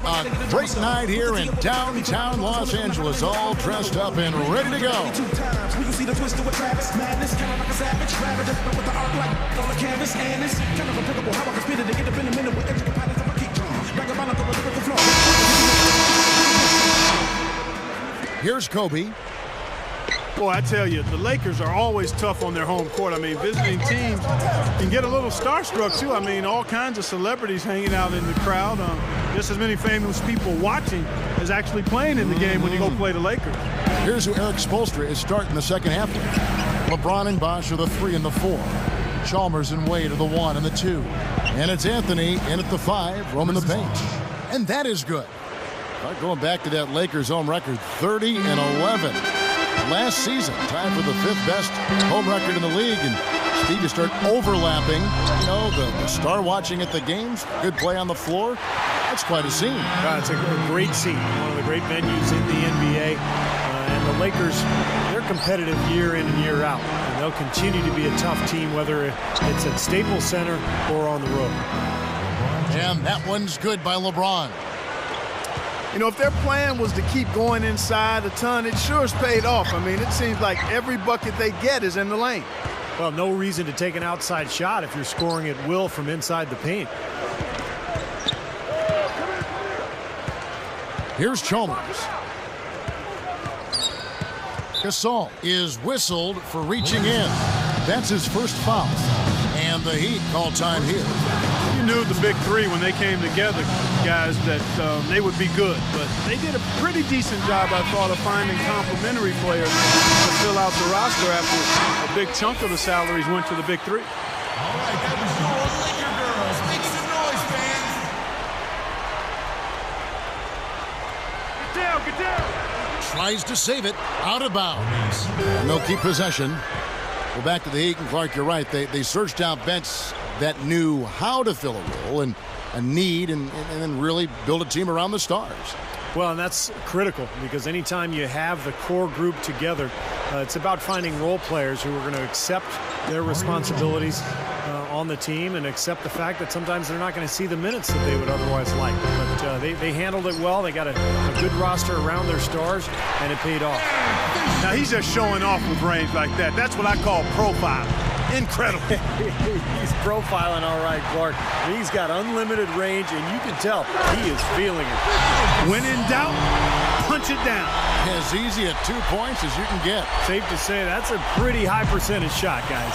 A great night here in downtown Los Angeles, all dressed up and ready to go. Here's Kobe. Boy, I tell you, the Lakers are always tough on their home court. I mean, visiting teams can get a little starstruck, too. I mean, all kinds of celebrities hanging out in the crowd. Just as many famous people watching as actually playing in the game when you go play the Lakers. Here's who Eric Spoelstra is starting the second half with. LeBron and Bosh are the 3 and the 4. Chalmers and Wade are the 1 and the 2. And it's Anthony in at the 5, roaming the paint. And that is good. Going back to that Lakers home record, 30 and 11. Last season, tied for the 5th best home record in the league. And Steve, you start overlapping, you know, the star watching at the games, good play on the floor. That's quite a scene. It's a great scene, one of the great venues in the NBA. And the Lakers, they're competitive year in and year out. And they'll continue to be a tough team, whether it's at Staples Center or on the road. And that one's good by LeBron. You know, if their plan was to keep going inside a ton, it sure has paid off. I mean, it seems like every bucket they get is in the lane. Well, no reason to take an outside shot if you're scoring at will from inside the paint. Here's Chalmers. Gasol is whistled for reaching in. That's his first foul. And the Heat call time here. You knew the big 3 when they came together, guys, that they would be good. But they did a pretty decent job, I thought, of finding complementary players to fill out the roster after a big chunk of the salaries went to the big 3. All right, that was your Laker girls. Make some noise, fans. Get down, get down. Tries to save it. Out of bounds. And they'll keep possession. Well, back to the Heat, and Clark, you're right. They searched out vets that knew how to fill a role and a need and then really build a team around the stars. Well, and that's critical because anytime you have the core group together, it's about finding role players who are going to accept their responsibilities on the team and accept the fact that sometimes they're not going to see the minutes that they would otherwise like. But they handled it well. They got a good roster around their stars, and it paid off. Now, he's just showing off with range like that. That's what I call profile. Incredible. He's profiling all right, Clark. He's got unlimited range, and you can tell he is feeling it. When in doubt, punch it down. As easy at 2 points as you can get. Safe to say that's a pretty high percentage shot, guys.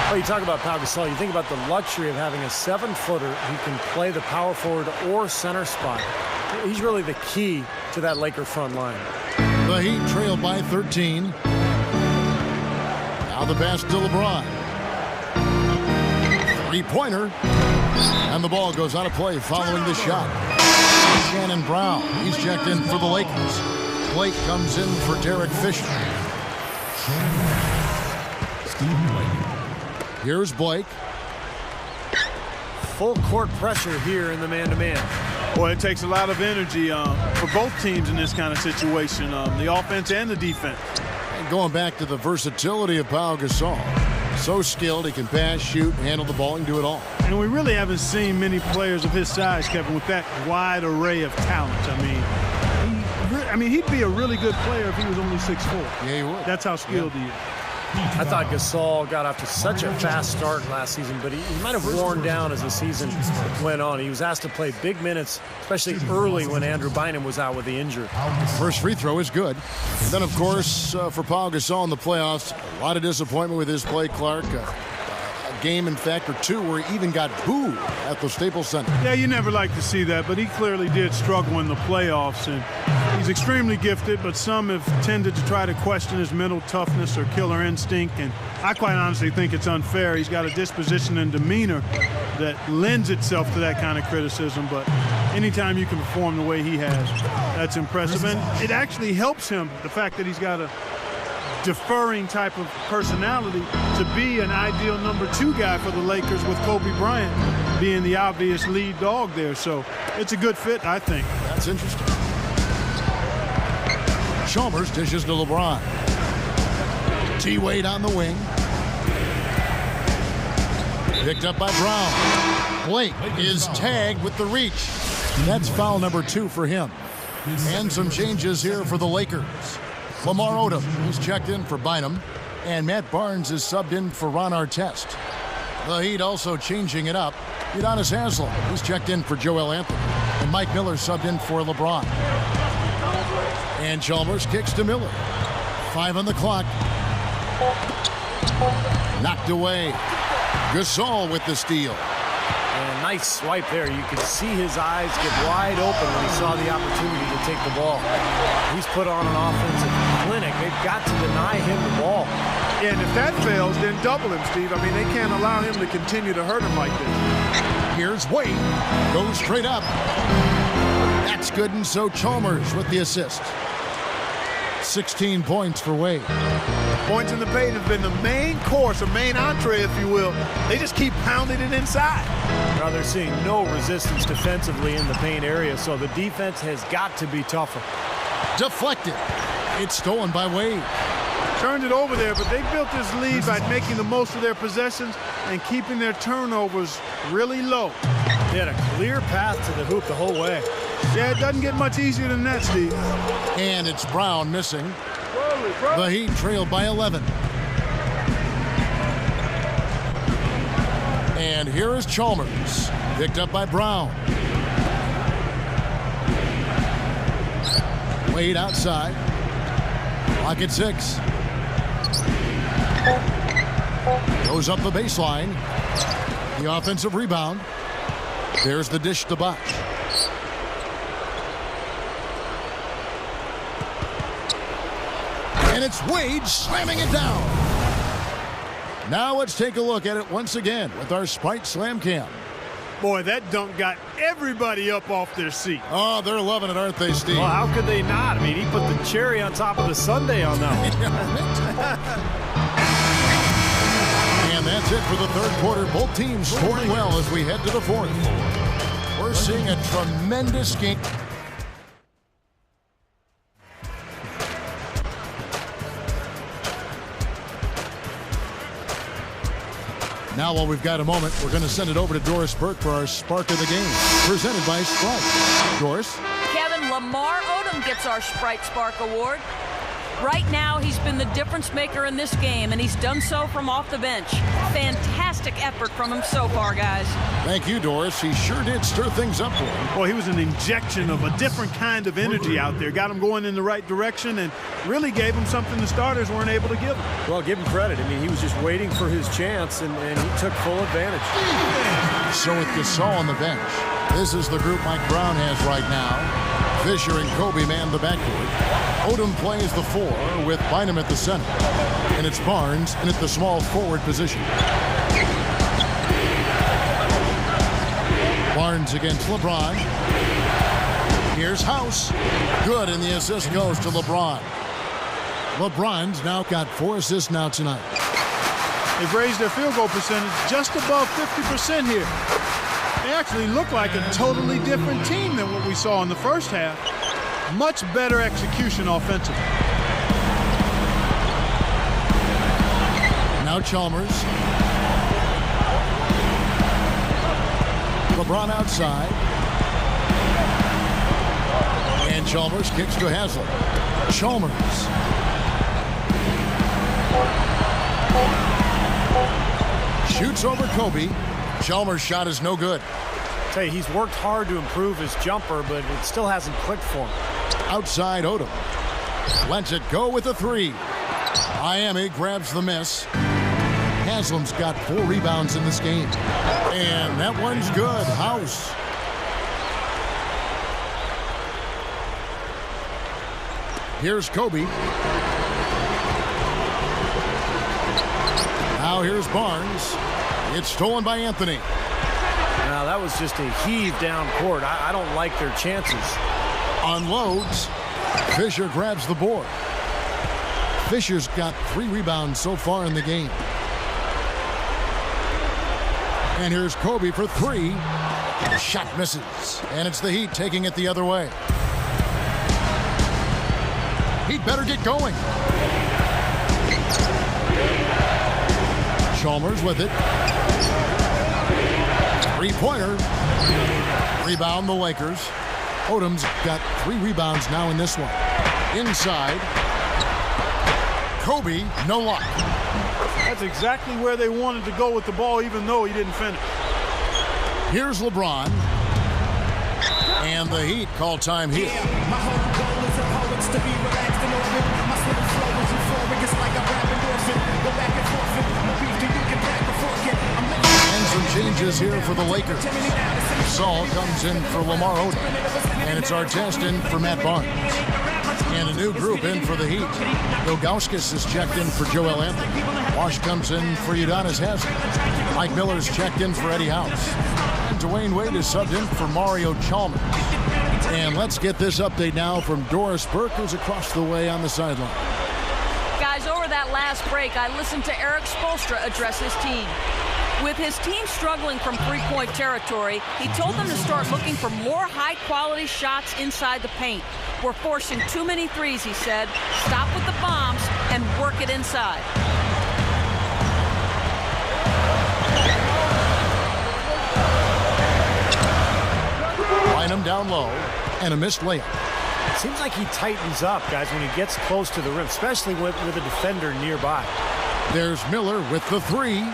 Well, you talk about Pau Gasol, you think about the luxury of having a 7-footer who can play the power forward or center spot. He's really the key to that Laker front line. The Heat trail by 13. Now the pass to LeBron. 3-pointer. And the ball goes out of play following the shot. Shannon Brown. He's checked in for the Lakers. Blake comes in for Derek Fisher. Here's Blake. Full court pressure here in the man-to-man. Boy, it takes a lot of energy for both teams in this kind of situation, the offense and the defense. And going back to the versatility of Pau Gasol. So skilled, he can pass, shoot, handle the ball, and do it all. And we really haven't seen many players of his size, Kevin, with that wide array of talent. I mean, he'd be a really good player if he was only 6'4". Yeah, he would. That's how skilled he is. I thought Gasol got off to such a fast start last season, but he might have worn down as the season went on. He was asked to play big minutes, especially early when Andrew Bynum was out with the injury. First free throw is good. And then, of course, for Pau Gasol in the playoffs, a lot of disappointment with his play, Clark. A game, in fact, or 2 where he even got booed at the Staples Center. Yeah, you never like to see that, but he clearly did struggle in the playoffs. And he's extremely gifted, but some have tended to try to question his mental toughness or killer instinct. And I quite honestly think it's unfair. He's got a disposition and demeanor that lends itself to that kind of criticism. But anytime you can perform the way he has, that's impressive. And it actually helps him, the fact that he's got a deferring type of personality, to be an ideal number 2 guy for the Lakers, with Kobe Bryant being the obvious lead dog there. So it's a good fit, I think. That's interesting. Chalmers dishes to LeBron. T-Wade on the wing. Picked up by Brown. Blake is tagged with the reach. That's foul number 2 for him. And some changes here for the Lakers. Lamar Odom is checked in for Bynum, and Matt Barnes is subbed in for Ron Artest. The Heat also changing it up. Udonis Haslem is checked in for Joel Anthony, and Mike Miller subbed in for LeBron. And Chalmers kicks to Miller. 5 on the clock. Knocked away. Gasol with the steal. And a nice swipe there. You could see his eyes get wide open when he saw the opportunity to take the ball. He's put on an offensive clinic. They've got to deny him the ball. Yeah, and if that fails, then double him, Steve. I mean, they can't allow him to continue to hurt him like this. Here's Wade. Goes straight up. That's good, and so Chalmers with the assist. 16 points for Wade. Points in the paint have been the main course, or main entree, if you will. They just keep pounding it inside. Now they're seeing no resistance defensively in the paint area, so the defense has got to be tougher. Deflected. It's stolen by Wade. Turned it over there, but they built this lead by making the most of their possessions and keeping their turnovers really low. They had a clear path to the hoop the whole way. Yeah, it doesn't get much easier than that, Steve. And it's Brown missing. The Heat trailed by 11. And here is Chalmers. Picked up by Brown. Wade outside. Clock at 6. Goes up the baseline. The offensive rebound. There's the dish to Bosch. And it's Wade slamming it down. Now let's take a look at it once again with our Sprite Slam Cam. Boy, that dunk got everybody up off their seat. Oh, they're loving it, aren't they, Steve? Well, how could they not? I mean, he put the cherry on top of the sundae on that one. And that's it for the third quarter. Both teams scoring well as we head to the fourth. We're seeing a tremendous game. Now, while we've got a moment, we're going to send it over to Doris Burke for our Spark of the Game, presented by Sprite. Doris? Kevin, Lamar Odom gets our Sprite Spark Award. Right now, he's been the difference maker in this game, and he's done so from off the bench. Fantastic effort from him so far, guys. Thank you, Doris. He sure did stir things up for him. Well, he was an injection of a different kind of energy out there. Got him going in the right direction and really gave him something the starters weren't able to give him. Well, give him credit. I mean, he was just waiting for his chance, and he took full advantage. So with Gasol on the bench, this is the group Mike Brown has right now. Fisher and Kobe man the backcourt. Odom plays the 4 with Bynum at the center. And it's Barnes in at the small forward position. Barnes against LeBron. Here's House. Good, and the assist goes to LeBron. LeBron's now got 4 assists now tonight. They've raised their field goal percentage just above 50% here. They actually look like a totally different team than what we saw in the first half. Much better execution offensively. Now Chalmers. LeBron outside. And Chalmers kicks to Haslem. Chalmers. Shoots over Kobe. Chalmers' shot is no good. I tell you, he's worked hard to improve his jumper, but it still hasn't clicked for him. Outside Odom. Lets it go with a 3. Miami grabs the miss. Haslem's got 4 rebounds in this game. And that one's good. House. Here's Kobe. Now here's Barnes. It's stolen by Anthony. Now, that was just a heave down court. I don't like their chances. Unloads. Fisher grabs the board. Fisher's got 3 rebounds so far in the game. And here's Kobe for 3. The shot misses. And it's the Heat taking it the other way. He'd better get going. Chalmers with it. 3-pointer. Rebound the Lakers. Odom's got 3 rebounds now in this one. Inside. Kobe, no luck. That's exactly where they wanted to go with the ball, even though he didn't finish. Here's LeBron. And the Heat call time here. My whole goal is a poet's to be relaxed and open. My sort of flow is euphoric. It's like a rap endorphin. Go back and forth. No beef till you can back before it. And some changes here for the Lakers. Gasol comes in for Lamar Odom. And it's Artest in for Matt Barnes. And a new group in for the Heat. Ilgauskas is checked in for Joel Anthony. Wash comes in for Udonis Haslem. Mike Miller's checked in for Eddie House. And Dwayne Wade is subbed in for Mario Chalmers. And let's get this update now from Doris Burke, who's across the way on the sideline. Guys, over that last break, I listened to Eric Spoelstra address his team. With his team struggling from three-point territory, he told them to start looking for more high-quality shots inside the paint. We're forcing too many threes, he said. Stop with the bombs and work it inside. Line him down low, and a missed layup. Seems like he tightens up, guys, when he gets close to the rim, especially with a defender nearby. There's Miller with the 3.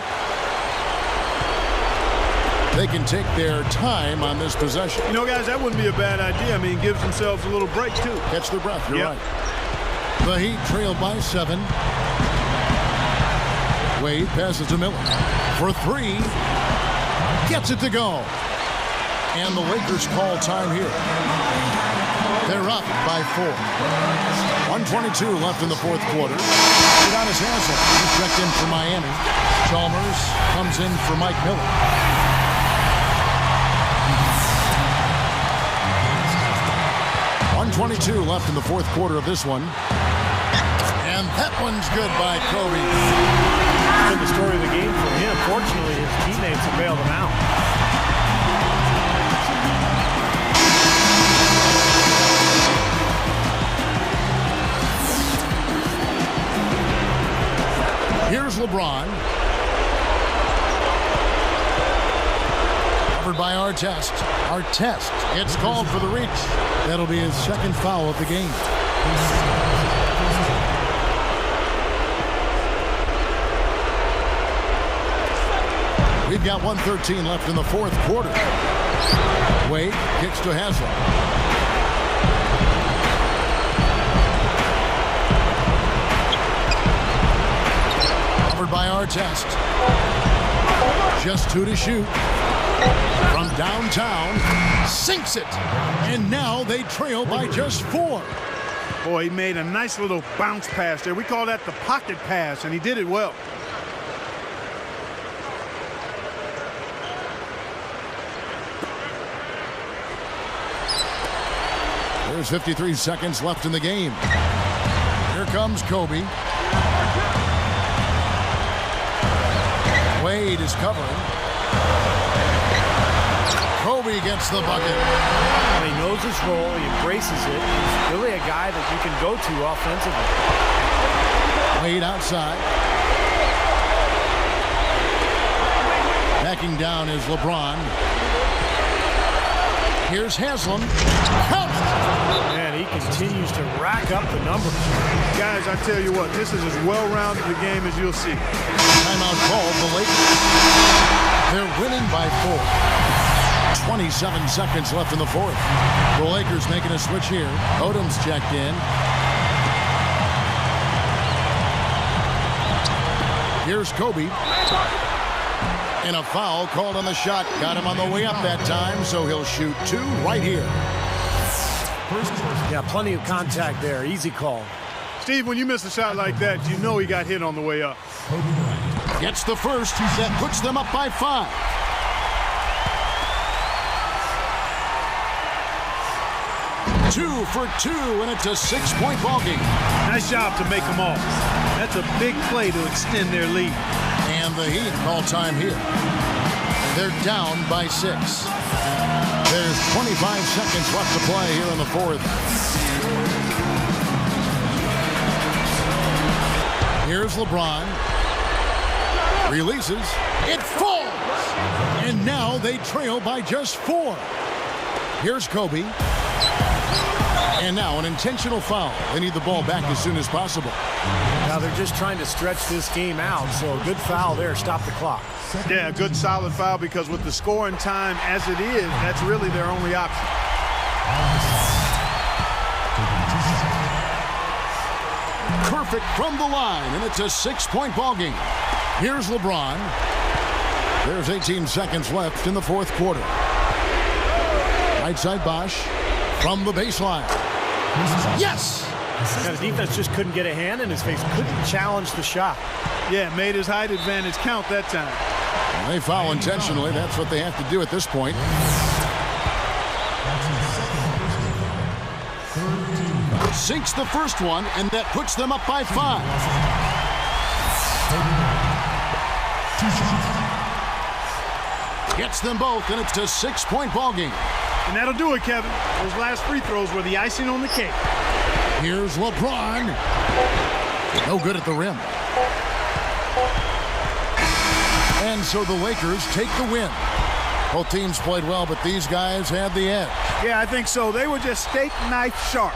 They can take their time on this possession. You know, guys, that wouldn't be a bad idea. I mean, gives themselves a little break, too. Catch their breath, you're right. The Heat trailed by 7. Wade passes to Miller for 3. Gets it to go. And the Lakers call time here. They're up by 4. 1:22 left in the fourth quarter. Udonis Haslem is checked in for Miami. Chalmers comes in for Mike Miller. 1:22 left in the fourth quarter of this one. And that one's good by Kobe. It's been the story of the game for him. Fortunately, his teammates have bailed him out. Here's LeBron. Covered by Artest. Artest gets called for the reach. That'll be his second foul of the game. We've got 1:13 left in the fourth quarter. Wade kicks to Haslem. By Artest. Just 2 to shoot. From downtown. Sinks it. And now they trail by just 4. Boy, he made a nice little bounce pass there. We call that the pocket pass, and he did it well. There's 53 seconds left in the game. Here comes Kobe. Wade is covering. Kobe gets the bucket. He knows his role. He embraces it. He's really a guy that you can go to offensively. Wade outside. Backing down is LeBron. Here's Haslem. Count it! Man, he continues to rack up the numbers. Guys, I tell you what, this is as well-rounded a game as you'll see. Timeout called the Lakers. They're winning by 4. 27 seconds left in the fourth. The Lakers making a switch here. Odom's checked in. Here's Kobe. And a foul called on the shot. Got him on the way up that time, so he'll shoot 2 right here. Yeah, plenty of contact there. Easy call. Steve, when you miss a shot like that, you know he got hit on the way up. Gets the first. That puts them up by 5. Two for 2, and it's a 6-point ballgame. Nice job to make them all. That's a big play to extend their lead. And the Heat call time here. They're down by 6. There's 25 seconds left to play here in the fourth. Here's LeBron. Releases. It falls. And now they trail by just 4. Here's Kobe. And now an intentional foul. They need the ball back as soon as possible. Now they're just trying to stretch this game out, so a good foul there. Stop the clock. Yeah, a good solid foul, because with the scoring time as it is, that's really their only option. Perfect from the line, and it's a 6-point ball game. Here's LeBron. There's 18 seconds left in the fourth quarter. Right side Bosch from the baseline. Yes! Now the defense just couldn't get a hand in his face, couldn't challenge the shot. Yeah, made his height advantage count that time. And they foul intentionally. That's what they have to do at this point. Sinks the first one, and that puts them up by 5. Gets them both, and it's a 6-point ball game. And that'll do it, Kevin. Those last free throws were the icing on the cake. Here's LeBron. No good at the rim. And so the Lakers take the win. Both teams played well, but these guys had the edge. Yeah, I think so. They were just steak knife sharp.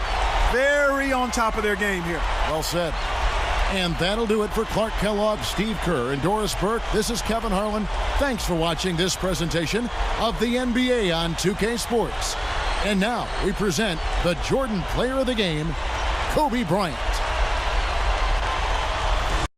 Very on top of their game here. Well said. And that'll do it for Clark Kellogg, Steve Kerr, and Doris Burke. This is Kevin Harlan. Thanks for watching this presentation of the NBA on 2K Sports. And now we present the Jordan Player of the Game, Kobe Bryant.